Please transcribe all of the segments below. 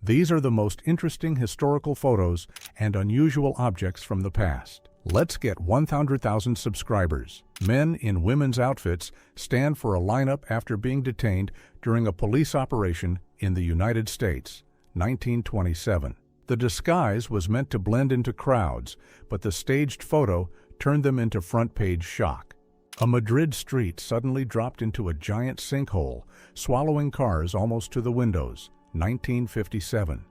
These are the most interesting historical photos and unusual objects from the past. Let's get 100,000 subscribers. Men in women's outfits stand for a lineup after being detained during a police operation in the United States, 1927. The disguise was meant to blend into crowds, but the staged photo turned them into front-page shock. A Madrid street suddenly dropped into a giant sinkhole, swallowing cars almost to the windows, 1957.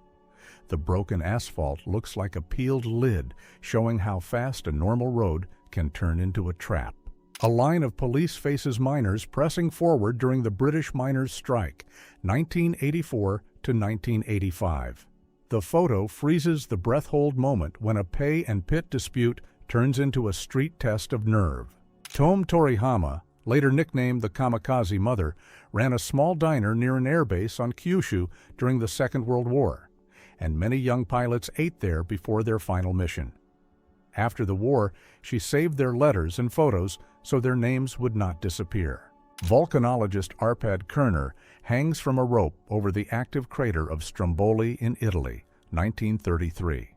The broken asphalt looks like a peeled lid, showing how fast a normal road can turn into a trap. A line of police faces miners pressing forward during the British miners' strike, 1984 to 1985. The photo freezes the breath-hold moment when a pay and pit dispute turns into a street test of nerve. Tome Torihama, later nicknamed the Kamikaze Mother, ran a small diner near an airbase on Kyushu during the Second World War, and many young pilots ate there before their final mission. After the war, she saved their letters and photos so their names would not disappear. Volcanologist Arpad Kerner hangs from a rope over the active crater of Stromboli in Italy, 1933.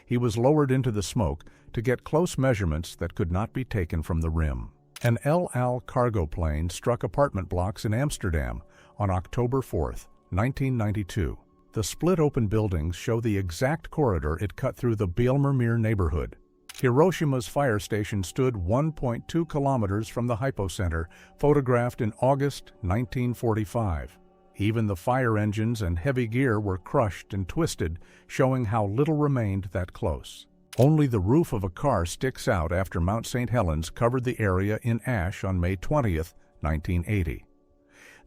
He was lowered into the smoke to get close measurements that could not be taken from the rim. An El Al cargo plane struck apartment blocks in Amsterdam on October 4, 1992. The split-open buildings show the exact corridor it cut through the Bijlmermeer neighborhood. Hiroshima's fire station stood 1.2 kilometers from the hypocenter, photographed in August 1945. Even the fire engines and heavy gear were crushed and twisted, showing how little remained that close. Only the roof of a car sticks out after Mount St. Helens covered the area in ash on May 20, 1980.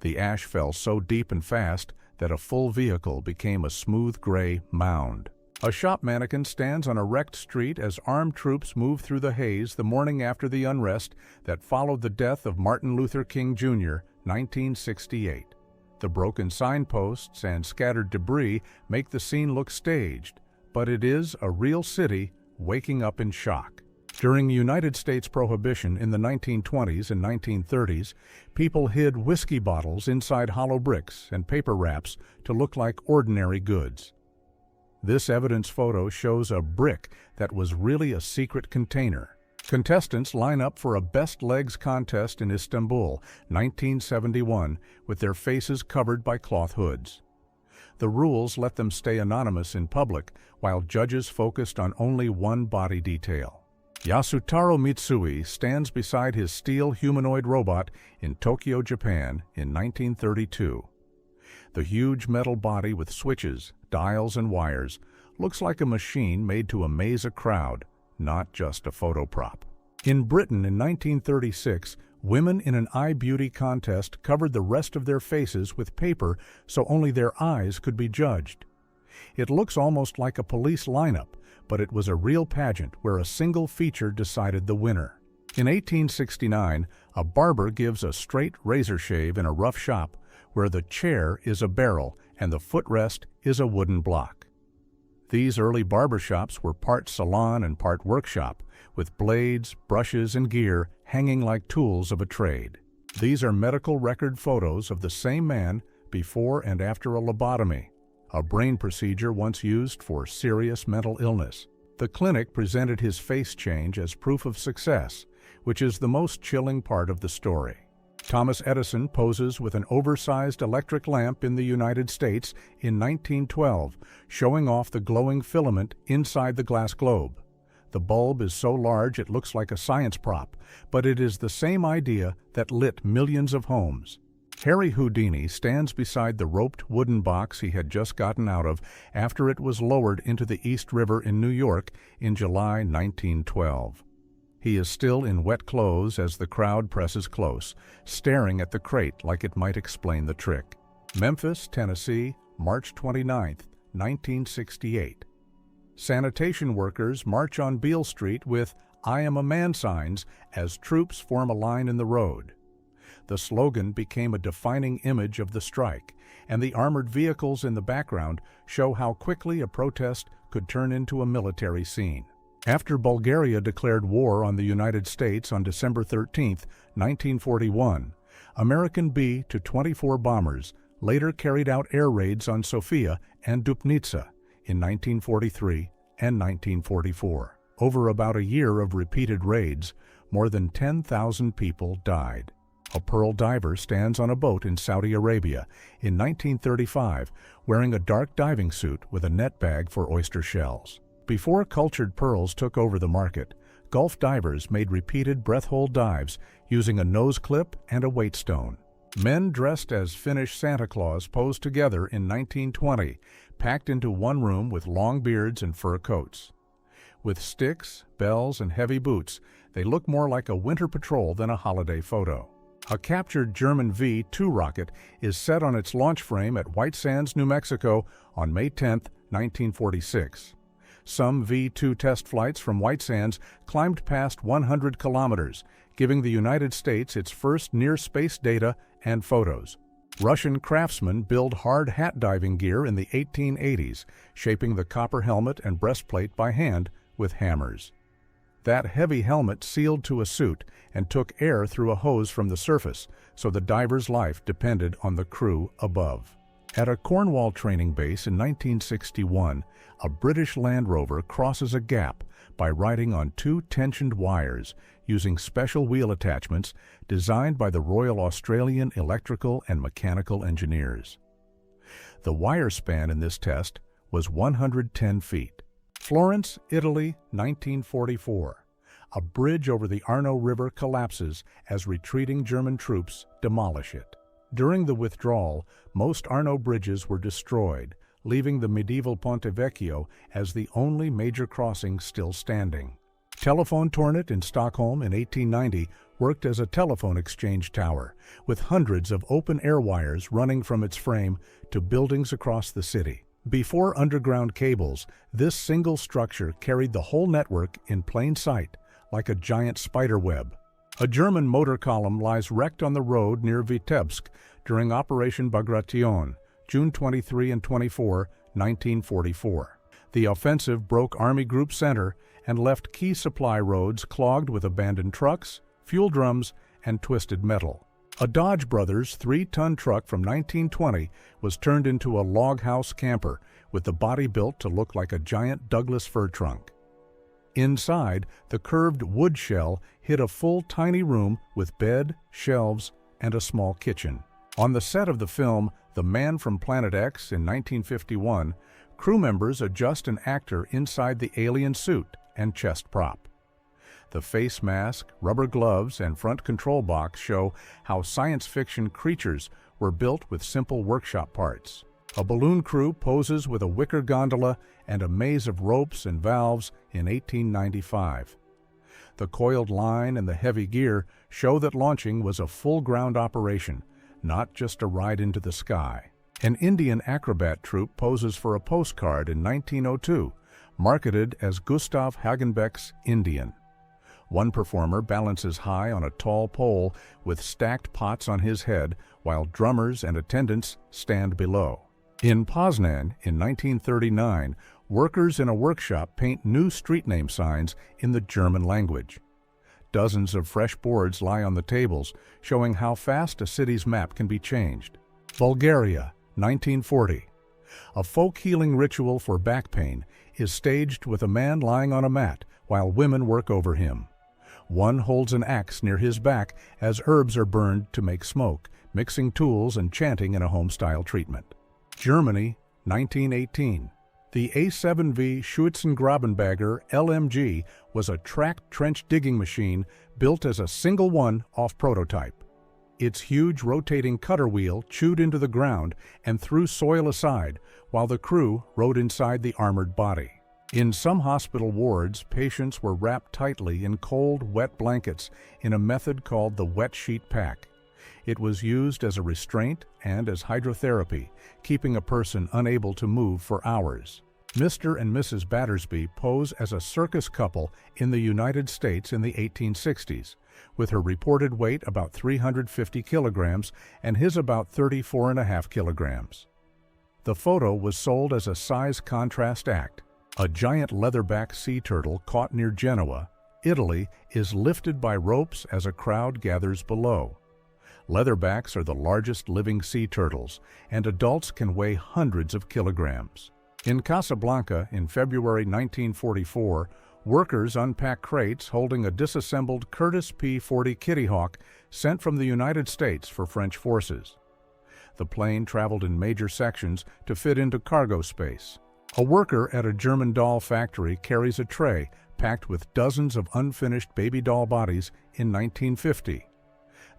The ash fell so deep and fast that a full vehicle became a smooth gray mound. A shop mannequin stands on a wrecked street as armed troops move through the haze the morning after the unrest that followed the death of Martin Luther King Jr., 1968. The broken signposts and scattered debris make the scene look staged, but it is a real city waking up in shock. During United States Prohibition in the 1920s and 1930s, people hid whiskey bottles inside hollow bricks and paper wraps to look like ordinary goods. This evidence photo shows a brick that was really a secret container. Contestants line up for a best legs contest in Istanbul, 1971, with their faces covered by cloth hoods. The rules let them stay anonymous in public, while judges focused on only one body detail. Yasutaro Mitsui stands beside his steel humanoid robot in Tokyo, Japan, in 1932. The huge metal body with switches, dials, and wires looks like a machine made to amaze a crowd, not just a photo prop. In Britain in 1936, women in an eye beauty contest covered the rest of their faces with paper so only their eyes could be judged. It looks almost like a police lineup, but it was a real pageant where a single feature decided the winner. In 1869, a barber gives a straight razor shave in a rough shop where the chair is a barrel and the footrest is a wooden block. These early barbershops were part salon and part workshop, with blades, brushes, and gear hanging like tools of a trade. These are medical record photos of the same man before and after a lobotomy, a brain procedure once used for serious mental illness. The clinic presented his face change as proof of success, which is the most chilling part of the story. Thomas Edison poses with an oversized electric lamp in the United States in 1912, showing off the glowing filament inside the glass globe. The bulb is so large it looks like a science prop, but it is the same idea that lit millions of homes. Harry Houdini stands beside the roped wooden box he had just gotten out of after it was lowered into the East River in New York in July 1912. He is still in wet clothes as the crowd presses close, staring at the crate like it might explain the trick. Memphis, Tennessee, March 29, 1968. Sanitation workers march on Beale Street with "I am a man" signs as troops form a line in the road. The slogan became a defining image of the strike, and the armored vehicles in the background show how quickly a protest could turn into a military scene. After Bulgaria declared war on the United States on December 13, 1941, American B-24 bombers later carried out air raids on Sofia and Dupnitsa in 1943 and 1944. Over about a year of repeated raids, more than 10,000 people died. A pearl diver stands on a boat in Saudi Arabia in 1935 wearing a dark diving suit with a net bag for oyster shells. Before cultured pearls took over the market, Gulf divers made repeated breath-hold dives using a nose clip and a weight stone. Men dressed as Finnish Santa Claus posed together in 1920, packed into one room with long beards and fur coats. With sticks, bells, and heavy boots, they look more like a winter patrol than a holiday photo. A captured German V-2 rocket is set on its launch frame at White Sands, New Mexico on May 10, 1946. Some V-2 test flights from White Sands climbed past 100 kilometers, giving the United States its first near-space data and photos. Russian craftsmen built hard hat diving gear in the 1880s, shaping the copper helmet and breastplate by hand with hammers. That heavy helmet sealed to a suit and took air through a hose from the surface, so the diver's life depended on the crew above. At a Cornwall training base in 1961, a British Land Rover crosses a gap by riding on two tensioned wires using special wheel attachments designed by the Royal Australian Electrical and Mechanical Engineers. The wire span in this test was 110 feet. Florence, Italy, 1944. A bridge over the Arno River collapses as retreating German troops demolish it. During the withdrawal, most Arno bridges were destroyed, leaving the medieval Ponte Vecchio as the only major crossing still standing. Telefontornet in Stockholm in 1890 worked as a telephone exchange tower, with hundreds of open-air wires running from its frame to buildings across the city. Before underground cables, this single structure carried the whole network in plain sight, like a giant spider web. A German motor column lies wrecked on the road near Vitebsk during Operation Bagration, June 23 and 24, 1944. The offensive broke Army Group Center and left key supply roads clogged with abandoned trucks, fuel drums, and twisted metal. A Dodge Brothers 3-ton truck from 1920 was turned into a log house camper with the body built to look like a giant Douglas fir trunk. Inside, the curved wood shell hid a full tiny room with bed, shelves, and a small kitchen. On the set of the film The Man from Planet X in 1951, crew members adjust an actor inside the alien suit and chest prop. The face mask, rubber gloves, and front control box show how science fiction creatures were built with simple workshop parts. A balloon crew poses with a wicker gondola and a maze of ropes and valves in 1895. The coiled line and the heavy gear show that launching was a full-ground operation, not just a ride into the sky. An Indian acrobat troupe poses for a postcard in 1902, marketed as Gustav Hagenbeck's Indian. One performer balances high on a tall pole with stacked pots on his head, while drummers and attendants stand below. In Poznan, in 1939, workers in a workshop paint new street name signs in the German language. Dozens of fresh boards lie on the tables, showing how fast a city's map can be changed. Bulgaria, 1940. A folk healing ritual for back pain is staged with a man lying on a mat while women work over him. One holds an axe near his back as herbs are burned to make smoke, mixing tools and chanting in a home-style treatment. Germany, 1918. The A7V Schützengrabenbagger LMG was a tracked trench digging machine built as a single one-off prototype. Its huge rotating cutter wheel chewed into the ground and threw soil aside while the crew rode inside the armored body. In some hospital wards, patients were wrapped tightly in cold, wet blankets in a method called the wet sheet pack. It was used as a restraint and as hydrotherapy, keeping a person unable to move for hours. Mr. and Mrs. Battersby pose as a circus couple in the United States in the 1860s, with her reported weight about 350 kilograms and his about 34.5 kilograms. The photo was sold as a size contrast act. A giant leatherback sea turtle caught near Genoa, Italy, is lifted by ropes as a crowd gathers below. Leatherbacks are the largest living sea turtles, and adults can weigh hundreds of kilograms. In Casablanca, in February 1944, workers unpacked crates holding a disassembled Curtiss P-40 Kitty Hawk sent from the United States for French forces. The plane traveled in major sections to fit into cargo space. A worker at a German doll factory carries a tray packed with dozens of unfinished baby doll bodies in 1950.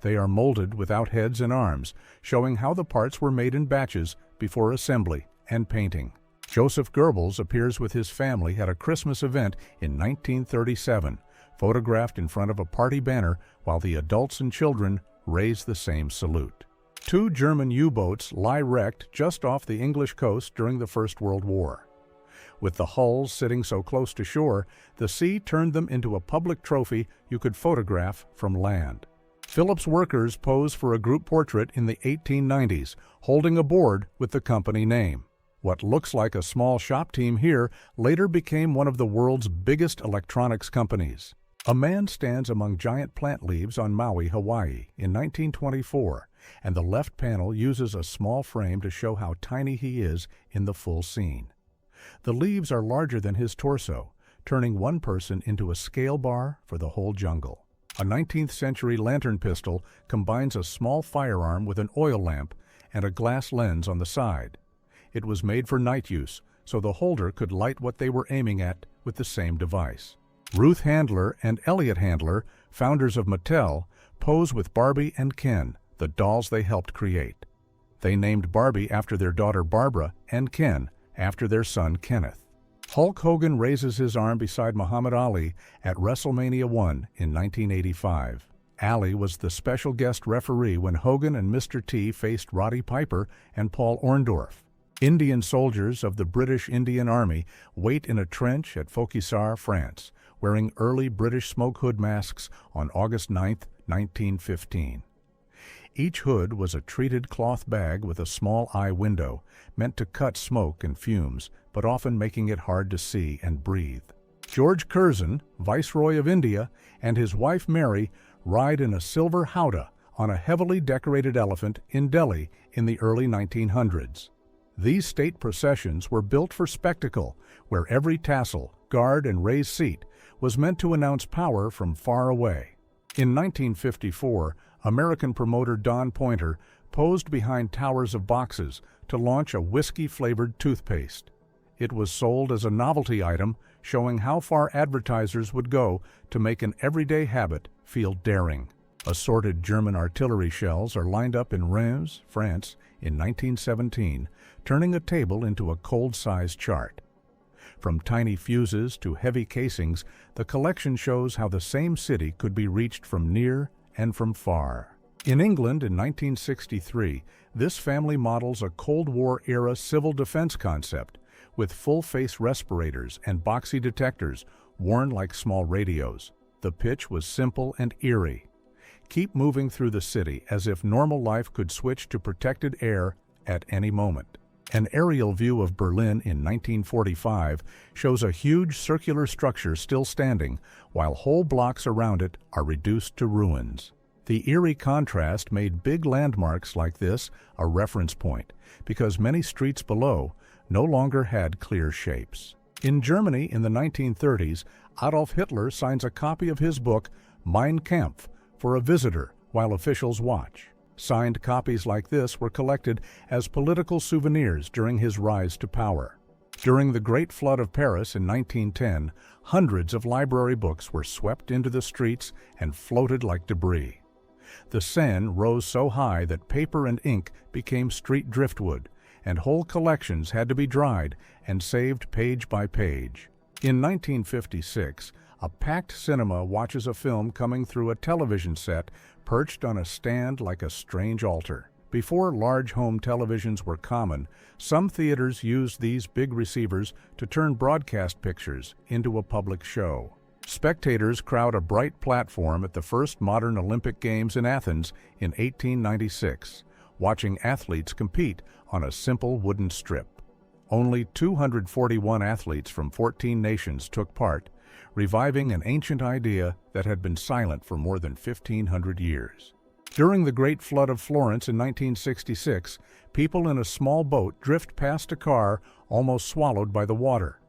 They are molded without heads and arms, showing how the parts were made in batches before assembly and painting. Joseph Goebbels appears with his family at a Christmas event in 1937, photographed in front of a party banner while the adults and children raise the same salute. 2 German U-boats lie wrecked just off the English coast during the First World War. With the hulls sitting so close to shore, the sea turned them into a public trophy you could photograph from land. Phillips workers pose for a group portrait in the 1890s, holding a board with the company name. What looks like a small shop team here later became one of the world's biggest electronics companies. A man stands among giant plant leaves on Maui, Hawaii in 1924, and the left panel uses a small frame to show how tiny he is in the full scene. The leaves are larger than his torso, turning one person into a scale bar for the whole jungle. A 19th-century lantern pistol combines a small firearm with an oil lamp and a glass lens on the side. It was made for night use, so the holder could light what they were aiming at with the same device. Ruth Handler and Elliot Handler, founders of Mattel, pose with Barbie and Ken, the dolls they helped create. They named Barbie after their daughter Barbara and Ken after their son Kenneth. Hulk Hogan raises his arm beside Muhammad Ali at WrestleMania 1 in 1985. Ali was the special guest referee when Hogan and Mr. T faced Roddy Piper and Paul Orndorff. Indian soldiers of the British Indian Army wait in a trench at Fauquisard, France, wearing early British smoke hood masks on August 9, 1915. Each hood was a treated cloth bag with a small eye window, meant to cut smoke and fumes, but often making it hard to see and breathe. George Curzon, Viceroy of India, and his wife Mary ride in a silver howdah on a heavily decorated elephant in Delhi in the early 1900s. These state processions were built for spectacle, where every tassel, guard, and raised seat was meant to announce power from far away. In 1954, American promoter Don Pointer posed behind towers of boxes to launch a whiskey-flavored toothpaste. It was sold as a novelty item, showing how far advertisers would go to make an everyday habit feel daring. Assorted German artillery shells are lined up in Reims, France, in 1917, turning a table into a cold-sized chart. From tiny fuses to heavy casings, the collection shows how the same city could be reached from near and from far. In England in 1963, this family models a Cold War-era civil defense concept, with full-face respirators and boxy detectors worn like small radios. The pitch was simple and eerie. Keep moving through the city as if normal life could switch to protected air at any moment. An aerial view of Berlin in 1945 shows a huge circular structure still standing, while whole blocks around it are reduced to ruins. The eerie contrast made big landmarks like this a reference point, because many streets below no longer had clear shapes. In Germany in the 1930s, Adolf Hitler signs a copy of his book, Mein Kampf, for a visitor while officials watch. Signed copies like this were collected as political souvenirs during his rise to power. During the Great Flood of Paris in 1910, hundreds of library books were swept into the streets and floated like debris. The Seine rose so high that paper and ink became street driftwood, and whole collections had to be dried and saved page by page. In 1956, a packed cinema watches a film coming through a television set perched on a stand like a strange altar. Before large home televisions were common, some theaters used these big receivers to turn broadcast pictures into a public show. Spectators crowd a bright platform at the first modern Olympic Games in Athens in 1896, watching athletes compete on a simple wooden strip. Only 241 athletes from 14 nations took part, reviving an ancient idea that had been silent for more than 1,500 years. During the Great Flood of Florence in 1966, people in a small boat drift past a car almost swallowed by the water.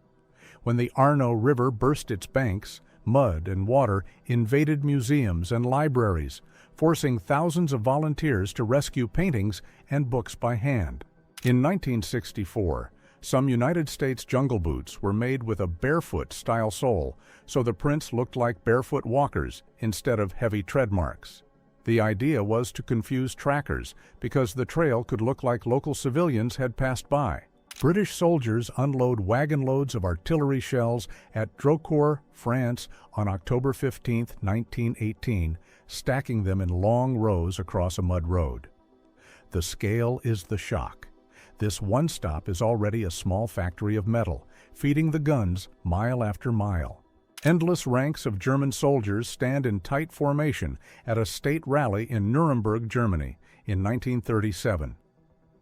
When the Arno River burst its banks, mud and water invaded museums and libraries, forcing thousands of volunteers to rescue paintings and books by hand. In 1964, some United States jungle boots were made with a barefoot-style sole, so the prints looked like barefoot walkers instead of heavy tread marks. The idea was to confuse trackers because the trail could look like local civilians had passed by. British soldiers unload wagon loads of artillery shells at Drocourt, France on October 15, 1918, stacking them in long rows across a mud road. The scale is the shock. This one stop is already a small factory of metal, feeding the guns mile after mile. Endless ranks of German soldiers stand in tight formation at a state rally in Nuremberg, Germany, in 1937.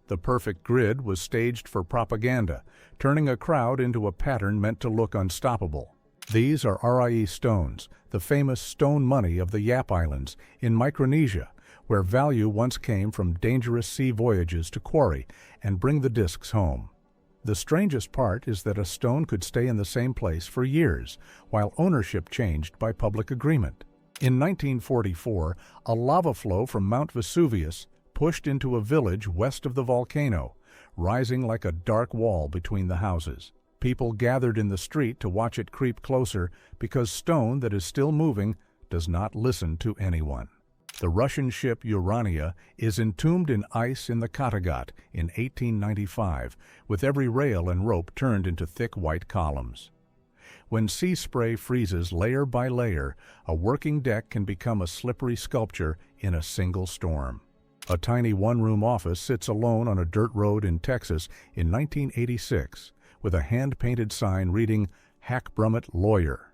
The perfect grid was staged for propaganda, turning a crowd into a pattern meant to look unstoppable. These are RIE stones, the famous stone money of the Yap Islands in Micronesia, where value once came from dangerous sea voyages to quarry and bring the discs home. The strangest part is that a stone could stay in the same place for years, while ownership changed by public agreement. In 1944, a lava flow from Mount Vesuvius pushed into a village west of the volcano, rising like a dark wall between the houses. People gathered in the street to watch it creep closer because stone that is still moving does not listen to anyone. The Russian ship Urania is entombed in ice in the Kattegat in 1895, with every rail and rope turned into thick white columns. When sea spray freezes layer by layer, a working deck can become a slippery sculpture in a single storm. A tiny one-room office sits alone on a dirt road in Texas in 1986, with a hand-painted sign reading, "Hack Brummett Lawyer."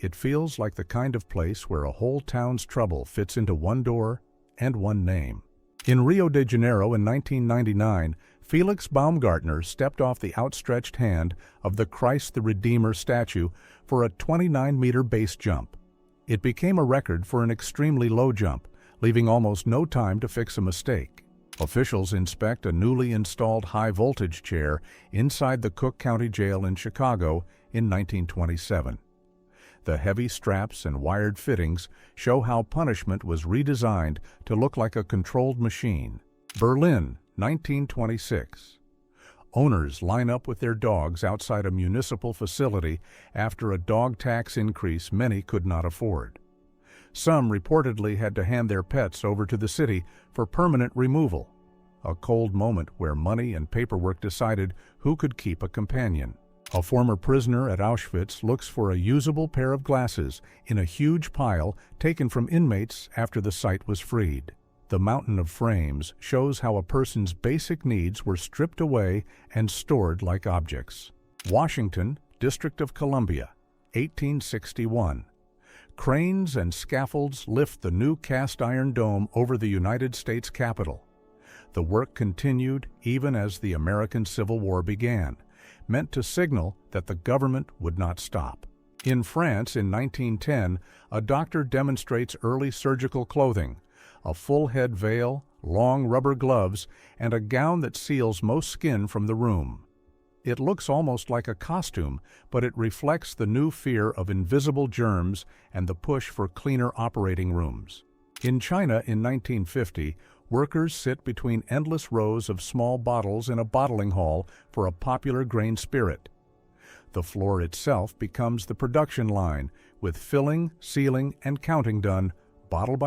It feels like the kind of place where a whole town's trouble fits into one door and one name. In Rio de Janeiro in 1999, Felix Baumgartner stepped off the outstretched hand of the Christ the Redeemer statue for a 29-meter base jump. It became a record for an extremely low jump, leaving almost no time to fix a mistake. Officials inspect a newly installed high-voltage chair inside the Cook County Jail in Chicago in 1927. The heavy straps and wired fittings show how punishment was redesigned to look like a controlled machine. Berlin, 1926. Owners line up with their dogs outside a municipal facility after a dog tax increase many could not afford. Some reportedly had to hand their pets over to the city for permanent removal, a cold moment where money and paperwork decided who could keep a companion. A former prisoner at Auschwitz looks for a usable pair of glasses in a huge pile taken from inmates after the site was freed. The mountain of frames shows how a person's basic needs were stripped away and stored like objects. Washington, District of Columbia, 1861. Cranes and scaffolds lift the new cast-iron dome over the United States Capitol. The work continued even as the American Civil War began, meant to signal that the government would not stop. In France in 1910, a doctor demonstrates early surgical clothing, a full-head veil, long rubber gloves, and a gown that seals most skin from the room. It looks almost like a costume, but it reflects the new fear of invisible germs and the push for cleaner operating rooms. In China in 1950, workers sit between endless rows of small bottles in a bottling hall for a popular grain spirit. The floor itself becomes the production line, with filling, sealing, and counting done, bottle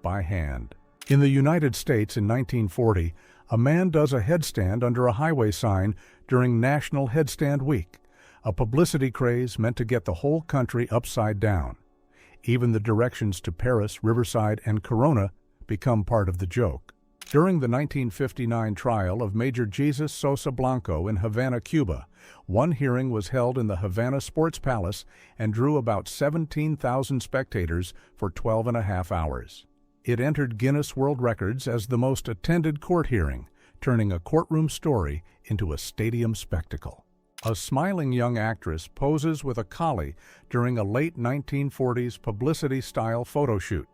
by hand. In the United States in 1940, a man does a headstand under a highway sign during National Headstand Week, a publicity craze meant to get the whole country upside down. Even the directions to Paris, Riverside, and Corona become part of the joke. During the 1959 trial of Major Jesus Sosa Blanco in Havana, Cuba, one hearing was held in the Havana Sports Palace and drew about 17,000 spectators for 12.5 hours. It entered Guinness World Records as the most attended court hearing, turning a courtroom story into a stadium spectacle. A smiling young actress poses with a collie during a late 1940s publicity-style photo shoot.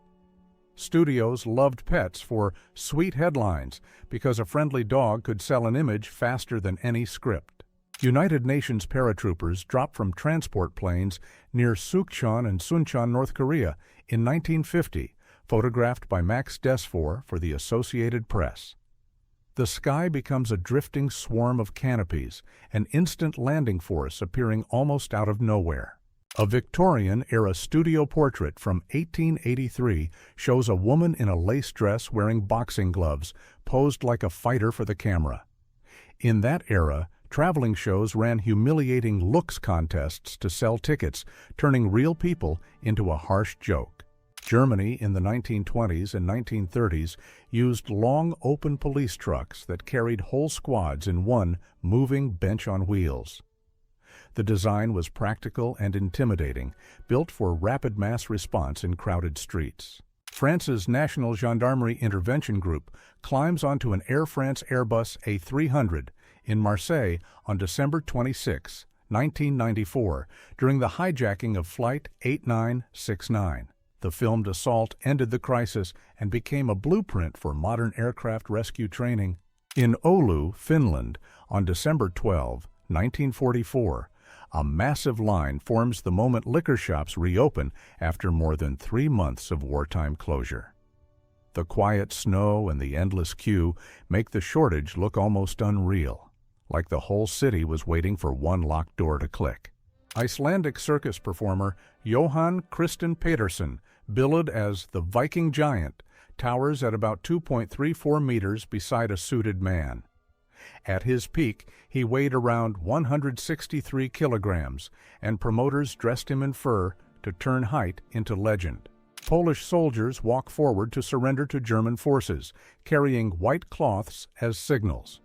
Studios loved pets for sweet headlines because a friendly dog could sell an image faster than any script. United Nations paratroopers dropped from transport planes near Sukchon and Suncheon, North Korea in 1950, photographed by Max Desfour for the Associated Press. The sky becomes a drifting swarm of canopies, an instant landing force appearing almost out of nowhere. A Victorian-era studio portrait from 1883 shows a woman in a lace dress wearing boxing gloves, posed like a fighter for the camera. In that era, traveling shows ran humiliating looks contests to sell tickets, turning real people into a harsh joke. Germany in the 1920s and 1930s used long, open police trucks that carried whole squads in one moving bench on wheels. The design was practical and intimidating, built for rapid mass response in crowded streets. France's National Gendarmerie Intervention Group climbs onto an Air France Airbus A300 in Marseille on December 26, 1994, during the hijacking of Flight 8969. The filmed assault ended the crisis and became a blueprint for modern aircraft rescue training. In Oulu, Finland, on December 12, 1944, a massive line forms the moment liquor shops reopen after more than 3 months of wartime closure. The quiet snow and the endless queue make the shortage look almost unreal, like the whole city was waiting for one locked door to click. Icelandic circus performer Johan Kristen Petersen, billed as the Viking Giant, towers at about 2.34 meters beside a suited man. At his peak, he weighed around 163 kilograms, and promoters dressed him in fur to turn height into legend. Polish soldiers walk forward to surrender to German forces, carrying white cloths as signals.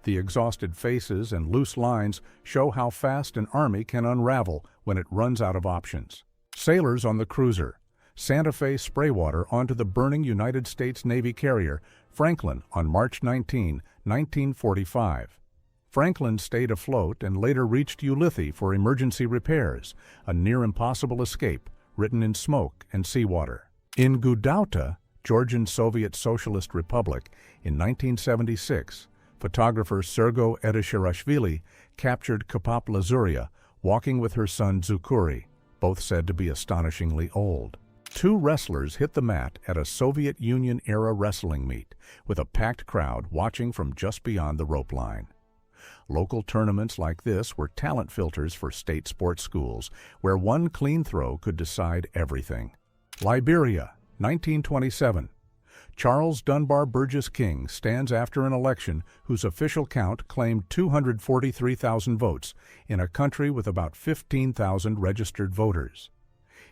The exhausted faces and loose lines show how fast an army can unravel when it runs out of options. Sailors on the cruiser. Santa Fe spray water onto the burning United States Navy carrier Franklin on March 19, 1945. Franklin stayed afloat and later reached Ulithi for emergency repairs, a near-impossible escape written in smoke and seawater. In Gudauta, Georgian Soviet Socialist Republic, in 1976, photographer Sergo Edishirashvili captured Kapop Lazuria walking with her son Zukuri, both said to be astonishingly old. 2 wrestlers hit the mat at a Soviet Union-era wrestling meet, with a packed crowd watching from just beyond the rope line. Local tournaments like this were talent filters for state sports schools, where one clean throw could decide everything. Liberia, 1927. Charles Dunbar Burgess King stands after an election whose official count claimed 243,000 votes in a country with about 15,000 registered voters.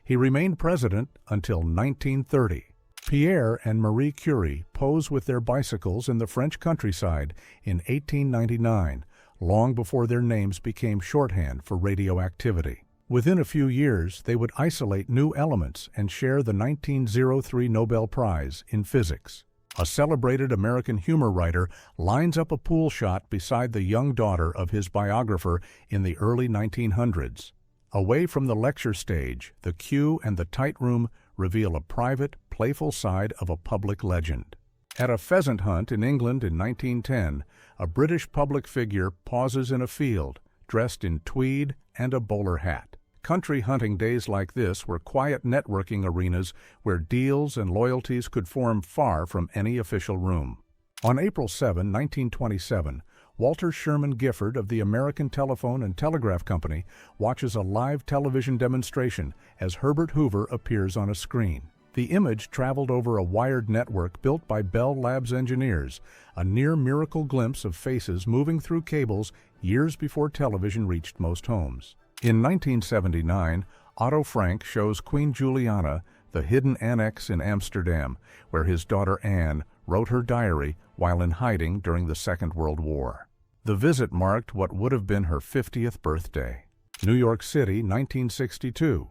He remained president until 1930. Pierre and Marie Curie pose with their bicycles in the French countryside in 1899, long before their names became shorthand for radioactivity. Within a few years, they would isolate new elements and share the 1903 Nobel Prize in Physics. A celebrated American humor writer lines up a pool shot beside the young daughter of his biographer in the early 1900s. Away from the lecture stage, the queue and the tight room reveal a private, playful side of a public legend. At a pheasant hunt in England in 1910, a British public figure pauses in a field, dressed in tweed and a bowler hat. Country hunting days like this were quiet networking arenas where deals and loyalties could form far from any official room. On April 7, 1927, Walter Sherman Gifford of the American Telephone and Telegraph Company watches a live television demonstration as Herbert Hoover appears on a screen. The image traveled over a wired network built by Bell Labs engineers, a near-miracle glimpse of faces moving through cables years before television reached most homes. In 1979, Otto Frank shows Queen Juliana the hidden annex in Amsterdam, where his daughter Anne wrote her diary while in hiding during the Second World War. The visit marked what would have been her 50th birthday. New York City, 1962.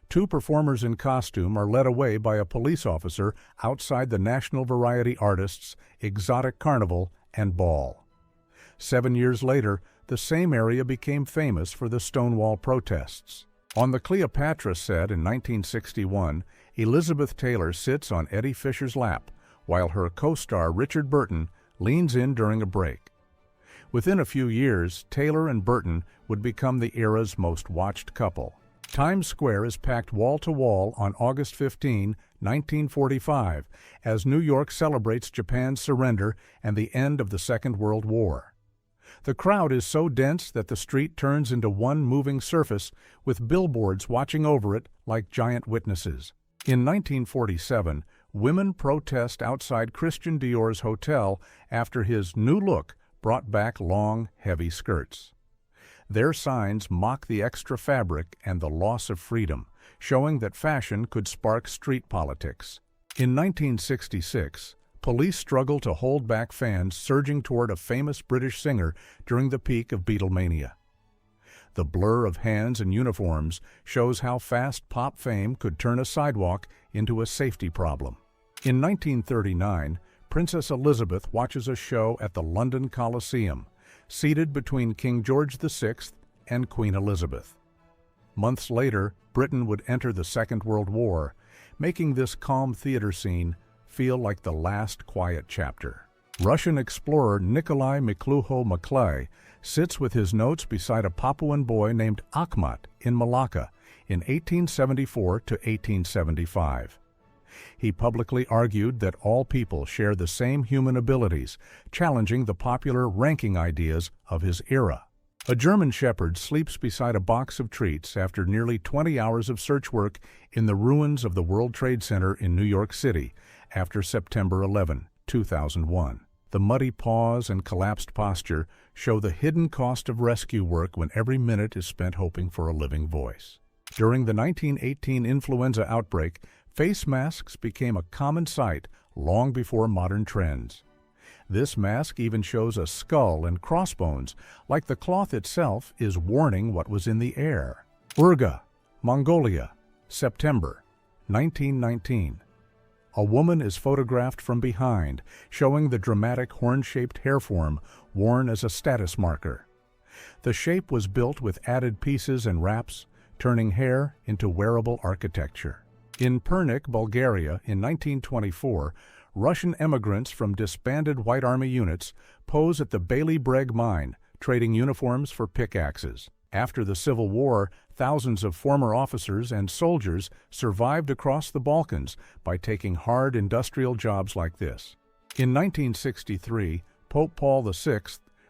2 performers in costume are led away by a police officer outside the National Variety Artists' exotic carnival and ball. 7 years later, the same area became famous for the Stonewall protests. On the Cleopatra set in 1961, Elizabeth Taylor sits on Eddie Fisher's lap, while her co-star Richard Burton leans in during a break. Within a few years, Taylor and Burton would become the era's most watched couple. Times Square is packed wall-to-wall on August 15, 1945, as New York celebrates Japan's surrender and the end of the Second World War. The crowd is so dense that the street turns into one moving surface, with billboards watching over it like giant witnesses. In 1947, women protest outside Christian Dior's hotel after his new look brought back long, heavy skirts. Their signs mock the extra fabric and the loss of freedom, showing that fashion could spark street politics. In 1966, police struggled to hold back fans surging toward a famous British singer during the peak of Beatlemania. The blur of hands and uniforms shows how fast pop fame could turn a sidewalk into a safety problem. In 1939, Princess Elizabeth watches a show at the London Coliseum, seated between King George VI and Queen Elizabeth. Months later, Britain would enter the Second World War, making this calm theater scene feel like the last quiet chapter. Russian explorer Nikolai Miklúho-Maklay sits with his notes beside a Papuan boy named Akhmat in Malacca in 1874 to 1875. He publicly argued that all people share the same human abilities, challenging the popular ranking ideas of his era. A German shepherd sleeps beside a box of treats after nearly 20 hours of search work in the ruins of the World Trade Center in New York City after September 11, 2001. The muddy paws and collapsed posture show the hidden cost of rescue work when every minute is spent hoping for a living voice. During the 1918 influenza outbreak, face masks became a common sight long before modern trends. This mask even shows a skull and crossbones, like the cloth itself is warning what was in the air. Urga, Mongolia, September 1919. A woman is photographed from behind, showing the dramatic horn-shaped hair form worn as a status marker. The shape was built with added pieces and wraps, turning hair into wearable architecture. In Pernik, Bulgaria, in 1924, Russian emigrants from disbanded White Army units pose at the Bailey Breg mine, trading uniforms for pickaxes. After the Civil War, thousands of former officers and soldiers survived across the Balkans by taking hard industrial jobs like this. In 1963, Pope Paul VI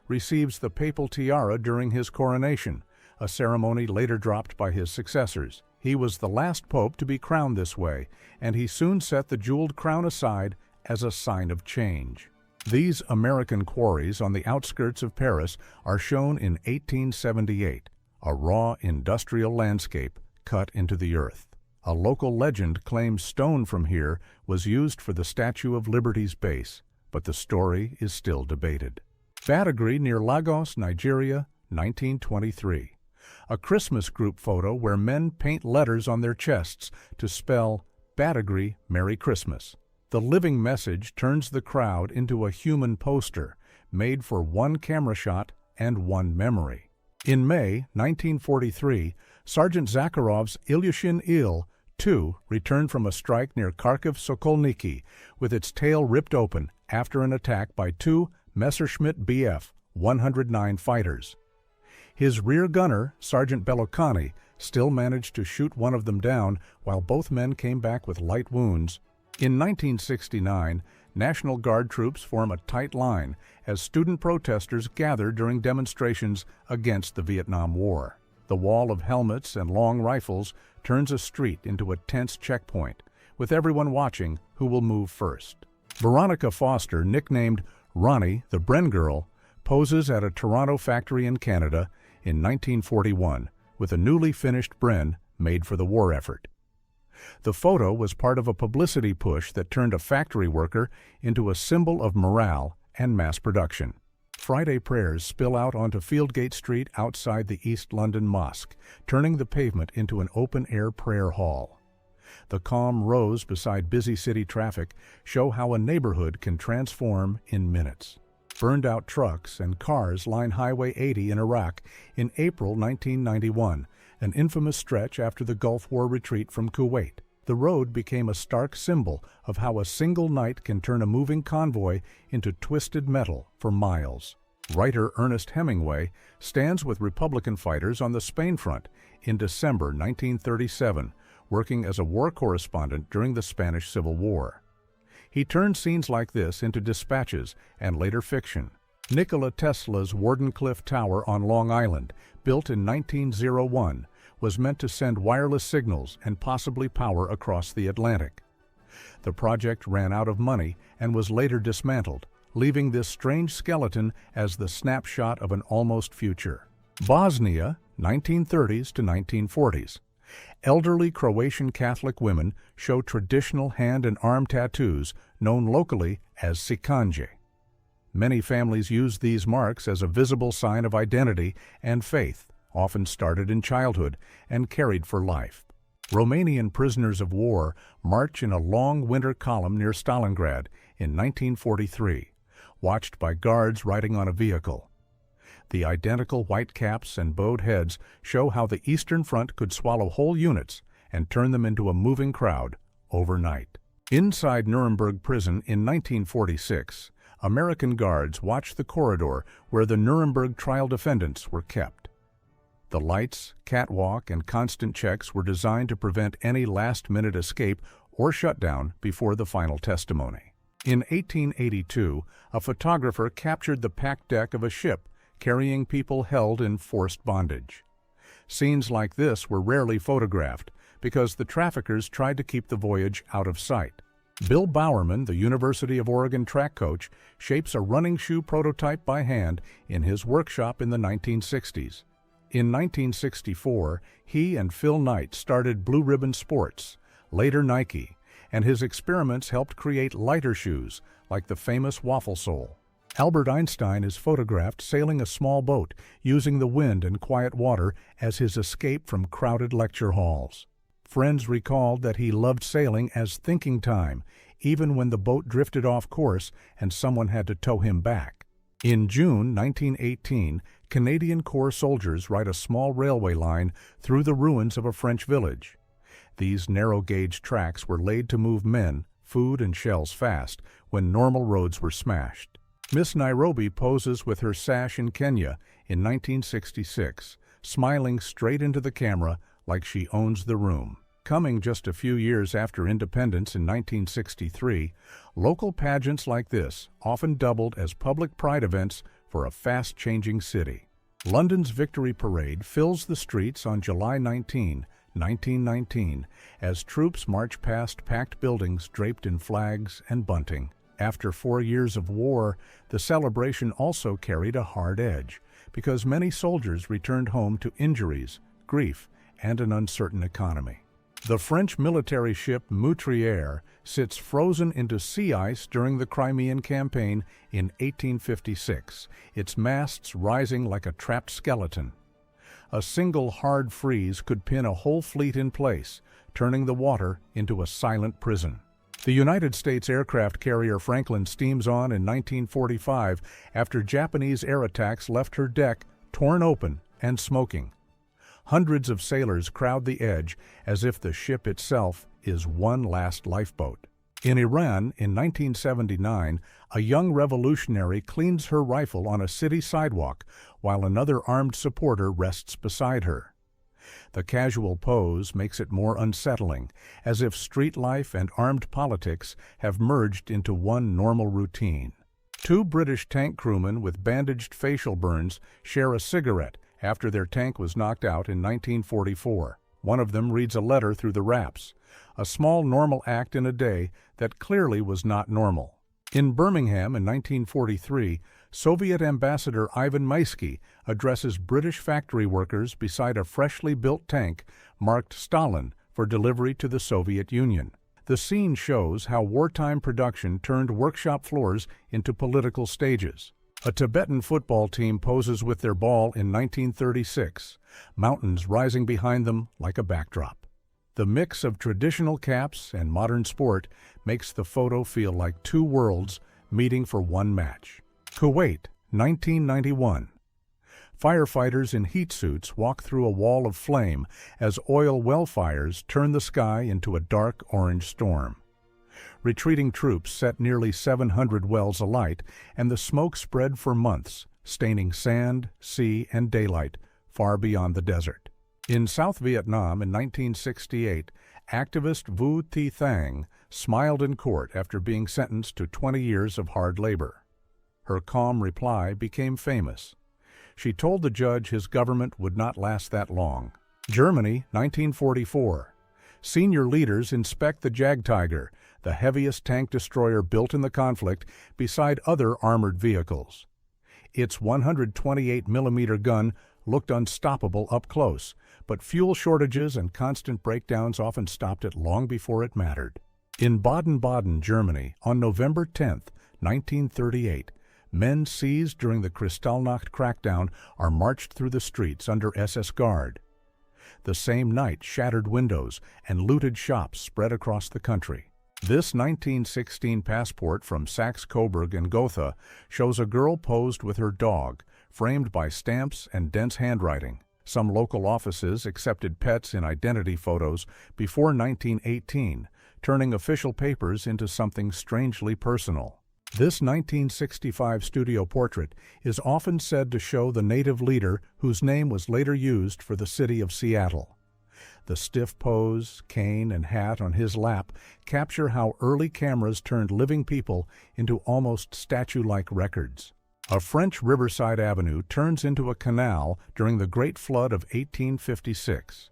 receives the papal tiara during his coronation, a ceremony later dropped by his successors. He was the last pope to be crowned this way, and he soon set the jeweled crown aside as a sign of change. These American quarries on the outskirts of Paris are shown in 1878, a raw industrial landscape cut into the earth. A local legend claims stone from here was used for the Statue of Liberty's base, but the story is still debated. Badagry near Lagos, Nigeria, 1923. A Christmas group photo where men paint letters on their chests to spell Badagry Merry Christmas. The living message turns the crowd into a human poster, made for one camera shot and one memory. In May 1943, Sergeant Zakharov's Ilyushin Il-2 returned from a strike near Kharkiv Sokolniki, with its tail ripped open after an attack by two Messerschmitt Bf 109 fighters. His rear gunner, Sergeant Belokani, still managed to shoot one of them down while both men came back with light wounds. In 1969, National Guard troops form a tight line as student protesters gather during demonstrations against the Vietnam War. The wall of helmets and long rifles turns a street into a tense checkpoint, with everyone watching who will move first. Veronica Foster, nicknamed Ronnie, the Bren Girl, poses at a Toronto factory in Canada in 1941 with a newly finished Bren made for the war effort. The photo was part of a publicity push that turned a factory worker into a symbol of morale and mass production. Friday prayers spill out onto Fieldgate Street outside the East London Mosque, turning the pavement into an open-air prayer hall. The calm rows beside busy city traffic show how a neighborhood can transform in minutes. Burned-out trucks and cars line Highway 80 in Iraq in April 1991 an infamous stretch after the Gulf War retreat from Kuwait. The road became a stark symbol of how a single night can turn a moving convoy into twisted metal for miles. Writer Ernest Hemingway stands with Republican fighters on the Spain front in December 1937, working as a war correspondent during the Spanish Civil War. He turned scenes like this into dispatches and later fiction. Nikola Tesla's Wardenclyffe Tower on Long Island, built in 1901, was meant to send wireless signals and possibly power across the Atlantic. The project ran out of money and was later dismantled, leaving this strange skeleton as the snapshot of an almost future. Bosnia, 1930s to 1940s. Elderly Croatian Catholic women show traditional hand and arm tattoos known locally as sikanje. Many families use these marks as a visible sign of identity and faith, often started in childhood and carried for life. Romanian prisoners of war march in a long winter column near Stalingrad in 1943, watched by guards riding on a vehicle. The identical white caps and bowed heads show how the Eastern Front could swallow whole units and turn them into a moving crowd overnight. Inside Nuremberg prison in 1946, American guards watched the corridor where the Nuremberg trial defendants were kept. The lights, catwalk, and constant checks were designed to prevent any last-minute escape or shutdown before the final testimony. In 1882, a photographer captured the packed deck of a ship carrying people held in forced bondage. Scenes like this were rarely photographed because the traffickers tried to keep the voyage out of sight. Bill Bowerman, the University of Oregon track coach, shapes a running shoe prototype by hand in his workshop in the 1960s. In 1964, he and Phil Knight started Blue Ribbon Sports, later Nike, and his experiments helped create lighter shoes like the famous waffle sole. Albert Einstein is photographed sailing a small boat using the wind and quiet water as his escape from crowded lecture halls. Friends recalled that he loved sailing as thinking time, even when the boat drifted off course and someone had to tow him back. In June 1918, Canadian Corps soldiers ride a small railway line through the ruins of a French village. These narrow-gauge tracks were laid to move men, food, and shells fast when normal roads were smashed. Miss Nairobi poses with her sash in Kenya in 1966, smiling straight into the camera like she owns the room. Coming just a few years after independence in 1963, local pageants like this often doubled as public pride events for a fast-changing city. London's Victory Parade fills the streets on July 19, 1919, as troops march past packed buildings draped in flags and bunting. After 4 years of war, the celebration also carried a hard edge, because many soldiers returned home to injuries, grief, and an uncertain economy. The French military ship Moutrière sits frozen into sea ice during the Crimean Campaign in 1856, its masts rising like a trapped skeleton. A single hard freeze could pin a whole fleet in place, turning the water into a silent prison. The United States aircraft carrier Franklin steams on in 1945 after Japanese air attacks left her deck torn open and smoking. Hundreds of sailors crowd the edge as if the ship itself is one last lifeboat. In Iran, in 1979, a young revolutionary cleans her rifle on a city sidewalk while another armed supporter rests beside her. The casual pose makes it more unsettling, as if street life and armed politics have merged into one normal routine. Two British tank crewmen with bandaged facial burns share a cigarette after their tank was knocked out in 1944. One of them reads a letter through the wraps, a small normal act in a day that clearly was not normal. In Birmingham in 1943, Soviet Ambassador Ivan Maisky addresses British factory workers beside a freshly built tank marked Stalin for delivery to the Soviet Union. The scene shows how wartime production turned workshop floors into political stages. A Tibetan football team poses with their ball in 1936, mountains rising behind them like a backdrop. The mix of traditional caps and modern sport makes the photo feel like two worlds meeting for one match. Kuwait, 1991. Firefighters in heat suits walk through a wall of flame as oil well fires turn the sky into a dark orange storm. Retreating troops set nearly 700 wells alight, and the smoke spread for months, staining sand, sea, and daylight far beyond the desert. In South Vietnam in 1968, activist Vu Thi Thang smiled in court after being sentenced to 20 years of hard labor. Her calm reply became famous. She told the judge his government would not last that long. Germany, 1944. Senior leaders inspect the Jagdtiger, the heaviest tank destroyer built in the conflict, beside other armored vehicles. Its 128mm gun looked unstoppable up close, but fuel shortages and constant breakdowns often stopped it long before it mattered. In Baden-Baden, Germany, on November 10, 1938, men seized during the Kristallnacht crackdown are marched through the streets under SS Guard. The same night, shattered windows and looted shops spread across the country. This 1916 passport from Saxe-Coburg in Gotha shows a girl posed with her dog, framed by stamps and dense handwriting. Some local offices accepted pets in identity photos before 1918, turning official papers into something strangely personal. This 1965 studio portrait is often said to show the native leader whose name was later used for the city of Seattle. The stiff pose, cane, and hat on his lap capture how early cameras turned living people into almost statue-like records. A French riverside avenue turns into a canal during the Great Flood of 1856.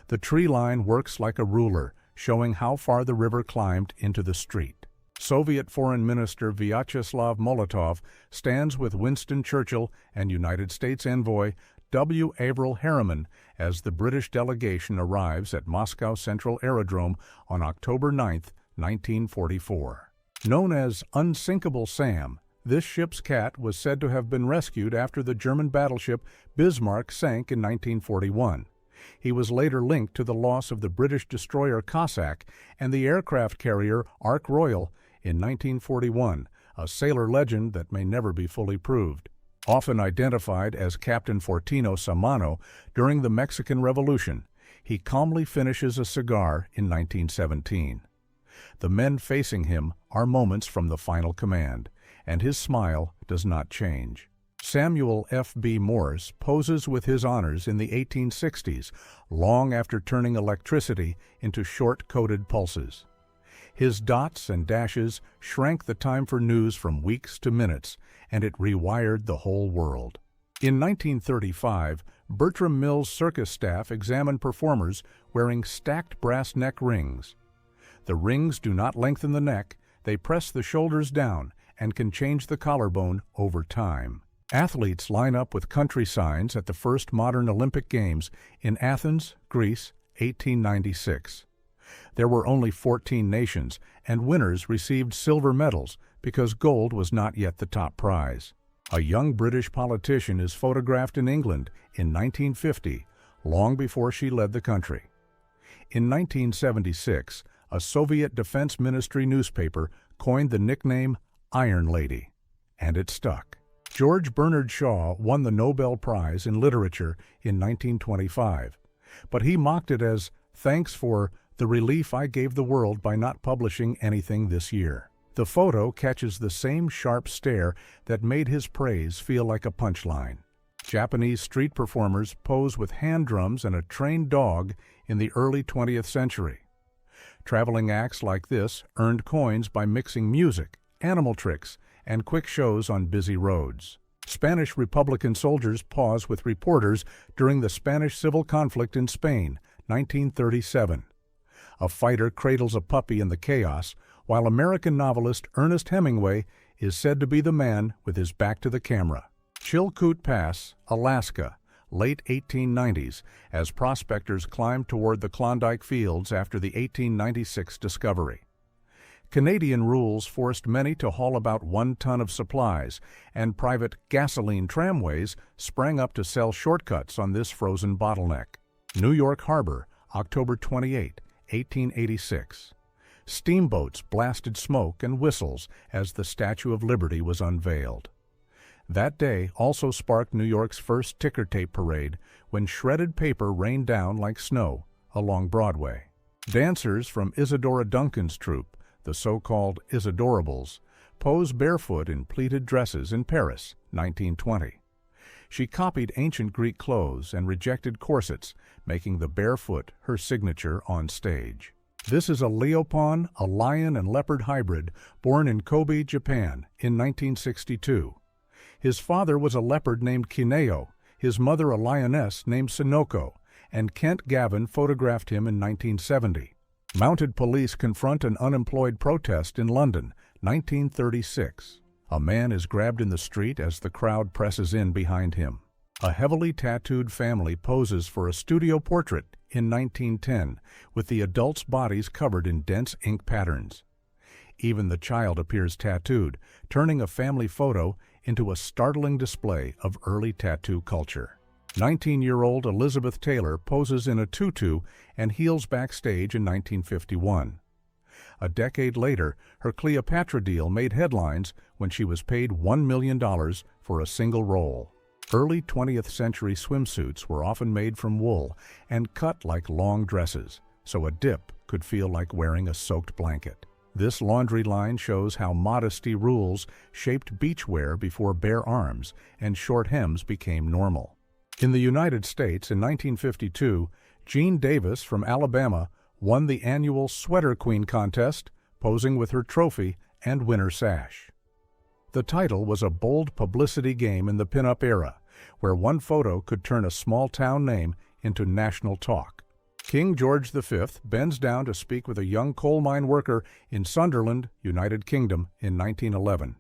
The tree line works like a ruler, showing how far the river climbed into the street. Soviet Foreign Minister Vyacheslav Molotov stands with Winston Churchill and United States envoy W. Averell Harriman as the British delegation arrives at Moscow Central Aerodrome on October 9, 1944. Known as Unsinkable Sam, this ship's cat was said to have been rescued after the German battleship Bismarck sank in 1941. He was later linked to the loss of the British destroyer Cossack and the aircraft carrier Ark Royal in 1941, a sailor legend that may never be fully proved. Often identified as Captain Fortino Samano during the Mexican Revolution, he calmly finishes a cigar in 1917. The men facing him are moments from the final command, and his smile does not change. Samuel F. B. Morse poses with his honors in the 1860s, long after turning electricity into short-coded pulses. His dots and dashes shrank the time for news from weeks to minutes, and it rewired the whole world. In 1935, Bertram Mills' circus staff examined performers wearing stacked brass neck rings. The rings do not lengthen the neck, they press the shoulders down and can change the collarbone over time. Athletes line up with country signs at the first modern Olympic Games in Athens, Greece, 1896. There were only 14 nations, and winners received silver medals because gold was not yet the top prize. A young British politician is photographed in England in 1950, long before she led the country. In 1976, a Soviet Defense Ministry newspaper coined the nickname Iron Lady, and it stuck. George Bernard Shaw won the Nobel Prize in Literature in 1925, but he mocked it as thanks for the relief I gave the world by not publishing anything this year. The photo catches the same sharp stare that made his praise feel like a punchline. Japanese street performers pose with hand drums and a trained dog in the early 20th century. Traveling acts like this earned coins by mixing music, animal tricks, and quick shows on busy roads. Spanish Republican soldiers pause with reporters during the Spanish civil conflict in Spain, 1937. A fighter cradles a puppy in the chaos, while American novelist Ernest Hemingway is said to be the man with his back to the camera. Chilkoot Pass, Alaska, late 1890s, as prospectors climbed toward the Klondike Fields after the 1896 discovery. Canadian rules forced many to haul about 1 ton of supplies, and private gasoline tramways sprang up to sell shortcuts on this frozen bottleneck. New York Harbor, October 28, 1886. Steamboats blasted smoke and whistles as the Statue of Liberty was unveiled. That day also sparked New York's first ticker tape parade when shredded paper rained down like snow along Broadway. Dancers from Isadora Duncan's troupe, the so-called Isadorables, pose barefoot in pleated dresses in Paris, 1920. She copied ancient Greek clothes and rejected corsets, making the barefoot her signature on stage. This is a leopon, a lion and leopard hybrid, born in Kobe, Japan, in 1962. His father was a leopard named Kineo, his mother a lioness named Sinoko, and Kent Gavin photographed him in 1970. Mounted police confront an unemployed protest in London, 1936. A man is grabbed in the street as the crowd presses in behind him. A heavily tattooed family poses for a studio portrait in 1910, with the adults' bodies covered in dense ink patterns. Even the child appears tattooed, turning a family photo into a startling display of early tattoo culture. 19-year-old Elizabeth Taylor poses in a tutu and heels backstage in 1951. A decade later, her Cleopatra deal made headlines when she was paid $1 million for a single role. Early 20th century swimsuits were often made from wool and cut like long dresses, so a dip could feel like wearing a soaked blanket. This laundry line shows how modesty rules shaped beachwear before bare arms and short hems became normal. In the United States in 1952, Jean Davis from Alabama won the annual Sweater Queen contest, posing with her trophy and winter sash. The title was a bold publicity game in the pinup era, where one photo could turn a small-town name into national talk. King George V bends down to speak with a young coal mine worker in Sunderland, United Kingdom, in 1911.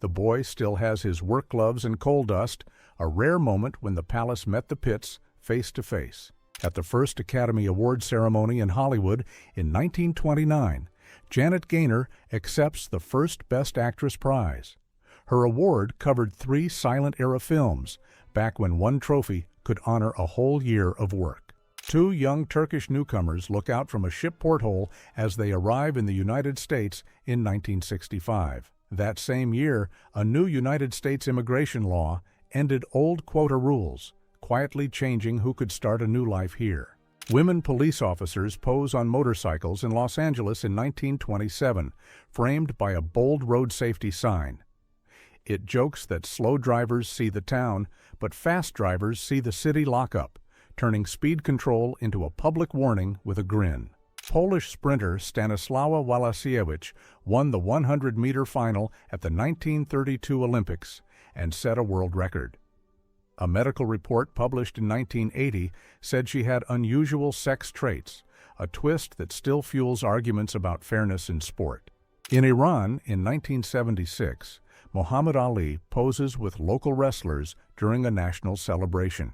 The boy still has his work gloves and coal dust, a rare moment when the palace met the pits face to face. At the first Academy Award ceremony in Hollywood in 1929, Janet Gaynor accepts the first Best Actress prize. Her award covered 3 silent-era films, back when one trophy could honor a whole year of work. 2 young Turkish newcomers look out from a ship porthole as they arrive in the United States in 1965. That same year, a new United States immigration law ended old quota rules, quietly changing who could start a new life here. Women police officers pose on motorcycles in Los Angeles in 1927, framed by a bold road safety sign. It jokes that slow drivers see the town, but fast drivers see the city lockup, turning speed control into a public warning with a grin. Polish sprinter Stanislawa Walasiewicz won the 100-meter final at the 1932 Olympics and set a world record. A medical report published in 1980 said she had unusual sex traits, a twist that still fuels arguments about fairness in sport. In Iran, in 1976, Muhammad Ali poses with local wrestlers during a national celebration.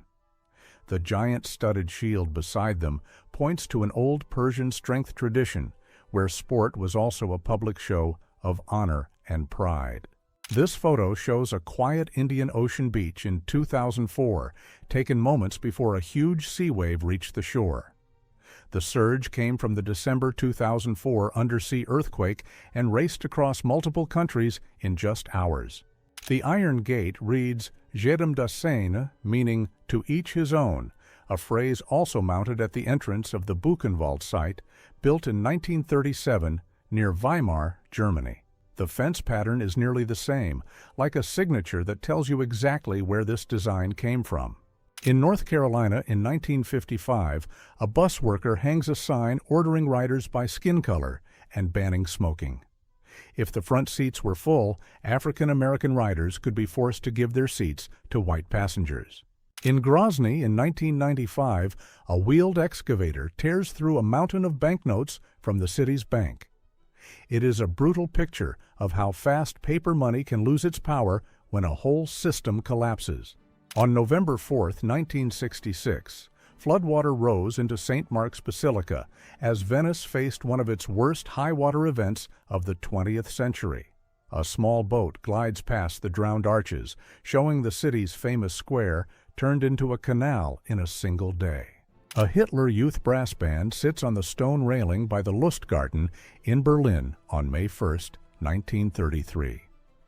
The giant studded shield beside them points to an old Persian strength tradition, where sport was also a public show of honor and pride. This photo shows a quiet Indian Ocean beach in 2004, taken moments before a huge sea wave reached the shore. The surge came from the December 2004 undersea earthquake and raced across multiple countries in just hours. The Iron Gate reads, Jedem da Seine, meaning to each his own, a phrase also mounted at the entrance of the Buchenwald site, built in 1937 near Weimar, Germany. The fence pattern is nearly the same, like a signature that tells you exactly where this design came from. In North Carolina in 1955, a bus worker hangs a sign ordering riders by skin color and banning smoking. If the front seats were full, African American riders could be forced to give their seats to white passengers. In Grozny in 1995, a wheeled excavator tears through a mountain of banknotes from the city's bank. It is a brutal picture of how fast paper money can lose its power when a whole system collapses. On November 4, 1966, floodwater rose into St. Mark's Basilica as Venice faced one of its worst high-water events of the 20th century. A small boat glides past the drowned arches, showing the city's famous square turned into a canal in a single day. A Hitler Youth brass band sits on the stone railing by the Lustgarten in Berlin on May 1, 1933.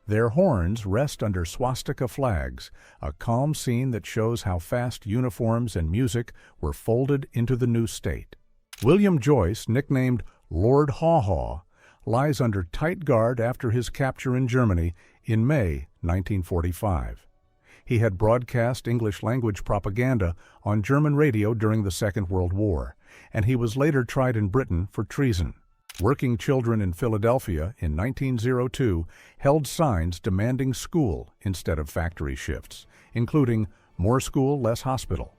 Their horns rest under swastika flags, a calm scene that shows how fast uniforms and music were folded into the new state. William Joyce, nicknamed Lord Haw Haw, lies under tight guard after his capture in Germany in May 1945. He had broadcast English-language propaganda on German radio during the Second World War, and he was later tried in Britain for treason. Working children in Philadelphia in 1902 held signs demanding school instead of factory shifts, including "More school, less hospital."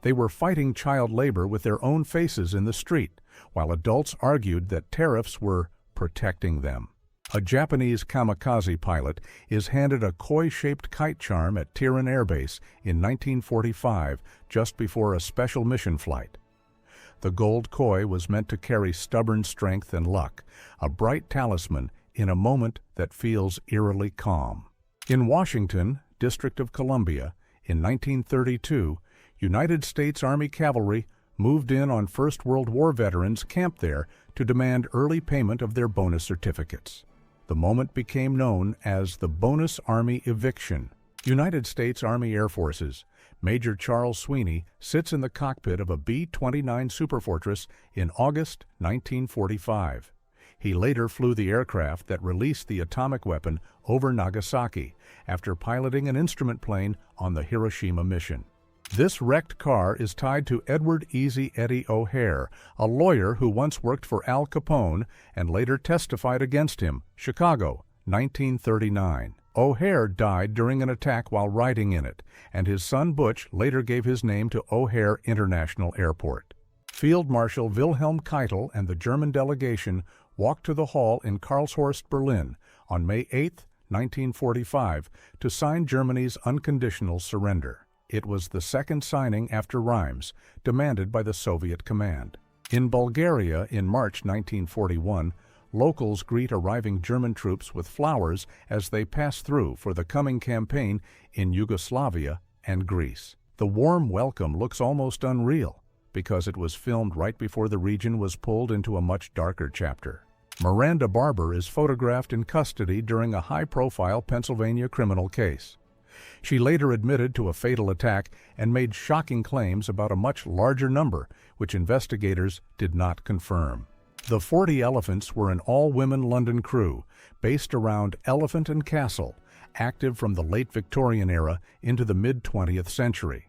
They were fighting child labor with their own faces in the street, while adults argued that tariffs were protecting them. A Japanese kamikaze pilot is handed a koi-shaped kite charm at Tiran Air Base in 1945, just before a special mission flight. The gold koi was meant to carry stubborn strength and luck, a bright talisman in a moment that feels eerily calm. In Washington, District of Columbia, in 1932, United States Army cavalry moved in on First World War veterans camped there to demand early payment of their bonus certificates. The moment became known as the Bonus Army Eviction. United States Army Air Forces, Major Charles Sweeney sits in the cockpit of a B-29 Superfortress in August 1945. He later flew the aircraft that released the atomic weapon over Nagasaki after piloting an instrument plane on the Hiroshima mission. This wrecked car is tied to Edward Easy Eddie O'Hare, a lawyer who once worked for Al Capone and later testified against him, Chicago, 1939. O'Hare died during an attack while riding in it, and his son Butch later gave his name to O'Hare International Airport. Field Marshal Wilhelm Keitel and the German delegation walked to the hall in Karlshorst, Berlin, on May 8, 1945, to sign Germany's unconditional surrender. It was the second signing after Rheims, demanded by the Soviet command. In Bulgaria, in March 1941, locals greet arriving German troops with flowers as they pass through for the coming campaign in Yugoslavia and Greece. The warm welcome looks almost unreal because it was filmed right before the region was pulled into a much darker chapter. Miranda Barber is photographed in custody during a high-profile Pennsylvania criminal case. She later admitted to a fatal attack and made shocking claims about a much larger number, which investigators did not confirm. The 40 Elephants were an all-women London crew, based around Elephant and Castle, active from the late Victorian era into the mid-20th century.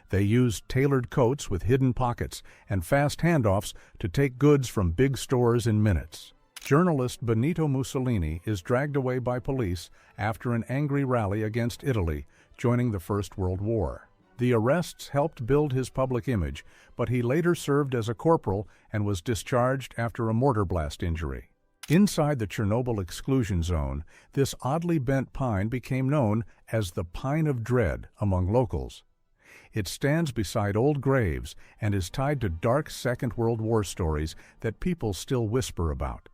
They used tailored coats with hidden pockets and fast handoffs to take goods from big stores in minutes. Journalist Benito Mussolini is dragged away by police after an angry rally against Italy, joining the First World War. The arrests helped build his public image, but he later served as a corporal and was discharged after a mortar blast injury. Inside the Chernobyl exclusion zone, this oddly bent pine became known as the Pine of Dread among locals. It stands beside old graves and is tied to dark Second World War stories that people still whisper about.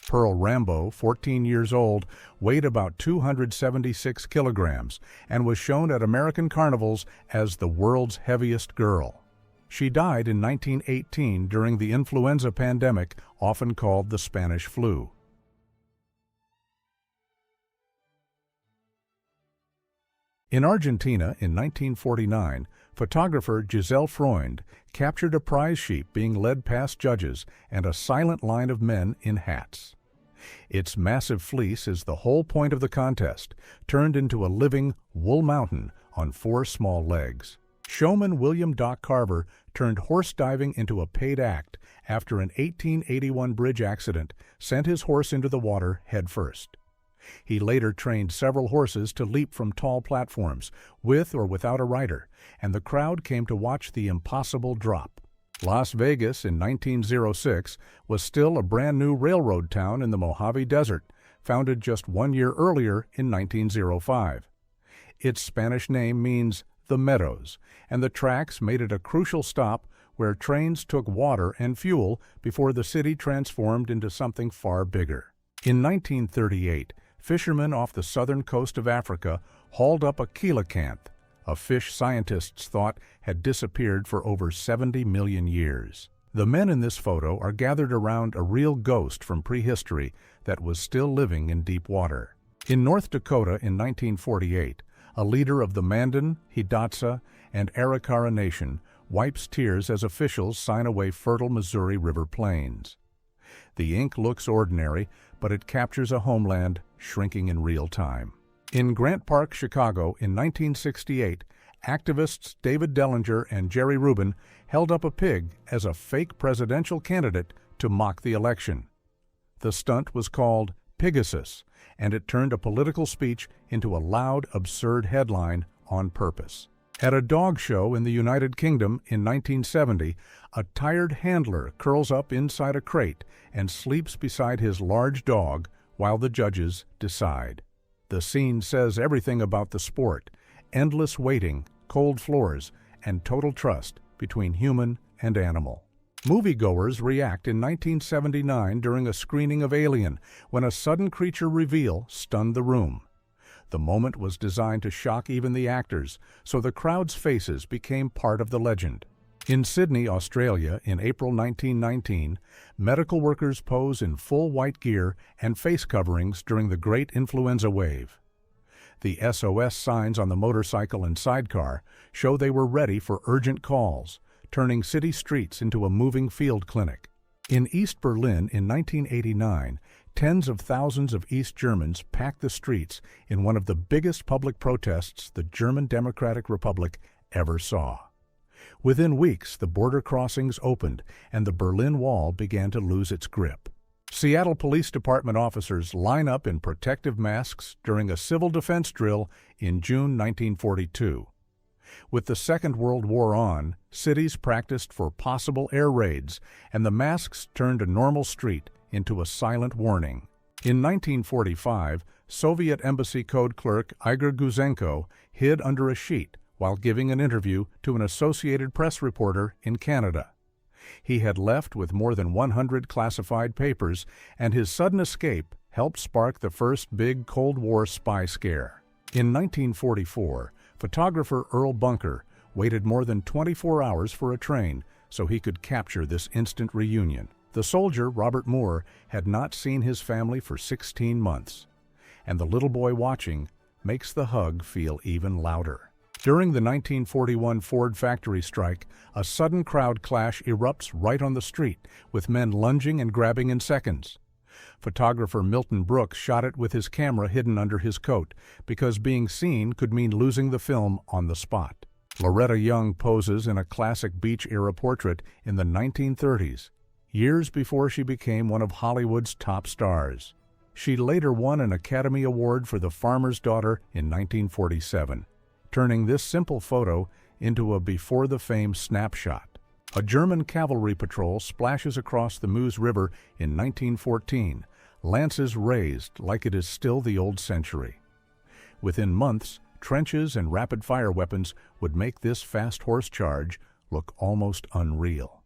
Pearl Rambo, 14 years old, weighed about 276 kilograms and was shown at American carnivals as the world's heaviest girl. She died in 1918 during the influenza pandemic, often called the Spanish flu. In Argentina in 1949, photographer Giselle Freund captured a prize sheep being led past judges and a silent line of men in hats. Its massive fleece is the whole point of the contest, turned into a living wool mountain on 4 small legs. Showman William Doc Carver turned horse diving into a paid act after an 1881 bridge accident sent his horse into the water head first. He later trained several horses to leap from tall platforms, with or without a rider, and the crowd came to watch the impossible drop. Las Vegas in 1906 was still a brand-new railroad town in the Mojave Desert, founded just 1 year earlier in 1905. Its Spanish name means the Meadows, and the tracks made it a crucial stop where trains took water and fuel before the city transformed into something far bigger. In 1938, fishermen off the southern coast of Africa hauled up a coelacanth, a fish scientists thought had disappeared for over 70 million years. The men in this photo are gathered around a real ghost from prehistory that was still living in deep water. In North Dakota in 1948, a leader of the Mandan, Hidatsa, and Arikara Nation wipes tears as officials sign away fertile Missouri River plains. The ink looks ordinary, but it captures a homeland shrinking in real time. In Grant Park, Chicago in 1968, activists David Dellinger and Jerry Rubin held up a pig as a fake presidential candidate to mock the election. The stunt was called Pigasus, and it turned a political speech into a loud, absurd headline on purpose. At a dog show in the United Kingdom in 1970, a tired handler curls up inside a crate and sleeps beside his large dog while the judges decide. The scene says everything about the sport: endless waiting, cold floors, and total trust between human and animal. Moviegoers react in 1979 during a screening of Alien when a sudden creature reveal stunned the room. The moment was designed to shock even the actors, so the crowd's faces became part of the legend. In Sydney, Australia, in April 1919, medical workers pose in full white gear and face coverings during the Great Influenza Wave. The SOS signs on the motorcycle and sidecar show they were ready for urgent calls, turning city streets into a moving field clinic. In East Berlin in 1989, tens of thousands of East Germans packed the streets in one of the biggest public protests the German Democratic Republic ever saw. Within weeks, the border crossings opened and the Berlin Wall began to lose its grip. Seattle Police Department officers line up in protective masks during a civil defense drill in June 1942. With the Second World War on, cities practiced for possible air raids, and the masks turned a normal street into a silent warning. In 1945, Soviet Embassy Code Clerk Igor Guzenko hid under a sheet while giving an interview to an Associated Press reporter in Canada. He had left with more than 100 classified papers, and his sudden escape helped spark the first big Cold War spy scare. In 1944, photographer Earl Bunker waited more than 24 hours for a train so he could capture this instant reunion. The soldier, Robert Moore, had not seen his family for 16 months, and the little boy watching makes the hug feel even louder. During the 1941 Ford factory strike, a sudden crowd clash erupts right on the street, with men lunging and grabbing in seconds. Photographer Milton Brooks shot it with his camera hidden under his coat, because being seen could mean losing the film on the spot. Loretta Young poses in a classic beach-era portrait in the 1930s, years before she became one of Hollywood's top stars. She later won an Academy Award for The Farmer's Daughter in 1947. Turning this simple photo into a before-the-fame snapshot. A German cavalry patrol splashes across the Meuse River in 1914, lances raised like it is still the old century. Within months, trenches and rapid-fire weapons would make this fast horse charge look almost unreal.